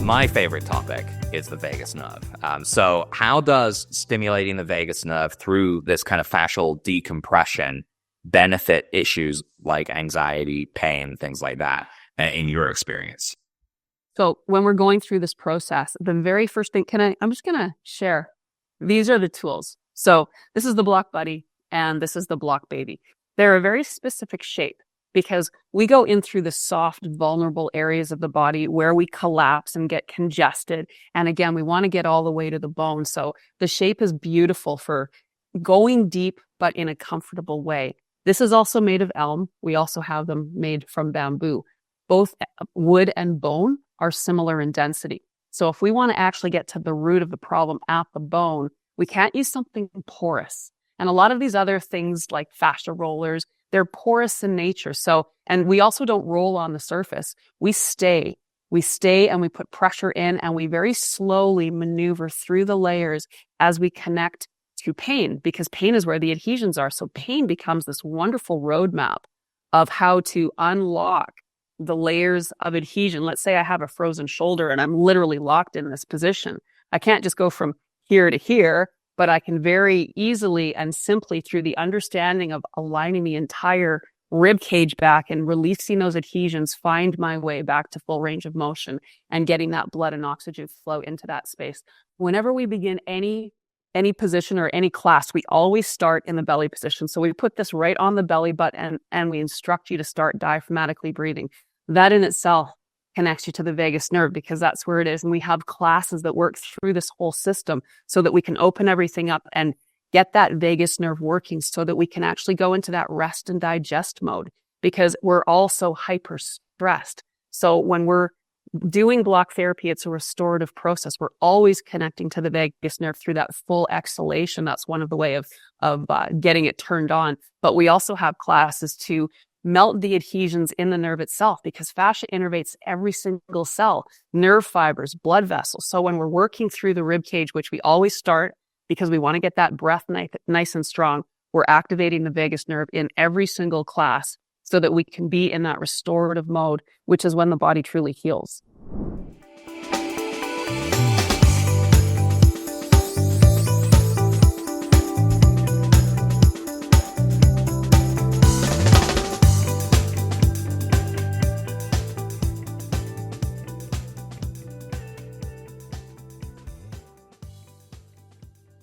My favorite topic is the vagus nerve. So how does stimulating the vagus nerve through this kind of fascial decompression benefit issues like anxiety, pain, things like that, in your experience? So when we're going through this process, the very first thing, I'm just going to share. These are the tools. So this is the block buddy and this is the block baby. They're a very specific shape because we go in through the soft, vulnerable areas of the body where we collapse and get congested. And again, we want to get all the way to the bone. So the shape is beautiful for going deep, but in a comfortable way. This is also made of elm. We also have them made from bamboo. Both wood and bone are similar in density. So if we want to actually get to the root of the problem at the bone, we can't use something porous. And a lot of these other things like fascia rollers, they're porous in nature. So, and we also don't roll on the surface. We stay and we put pressure in and we very slowly maneuver through the layers as we connect to pain, because pain is where the adhesions are. So pain becomes this wonderful roadmap of how to unlock the layers of adhesion. Let's say I have a frozen shoulder and I'm literally locked in this position. I can't just go from here to here, but I can very easily and simply, through the understanding of aligning the entire rib cage back and releasing those adhesions, find my way back to full range of motion and getting that blood and oxygen flow into that space. Whenever we begin any position or any class, we always start in the belly position. So we put this right on the belly button and we instruct you to start diaphragmatically breathing. That in itself connects you to the vagus nerve because that's where it is. And we have classes that work through this whole system so that we can open everything up and get that vagus nerve working so that we can actually go into that rest and digest mode, because we're all so hyper stressed. So when we're doing block therapy, it's a restorative process. We're always connecting to the vagus nerve through that full exhalation. That's one of the way of getting it turned on. But we also have classes to melt the adhesions in the nerve itself, because fascia innervates every single cell, nerve fibers, blood vessels. So when we're working through the rib cage, which we always start because we want to get that breath nice and strong, we're activating the vagus nerve in every single class so that we can be in that restorative mode, which is when the body truly heals.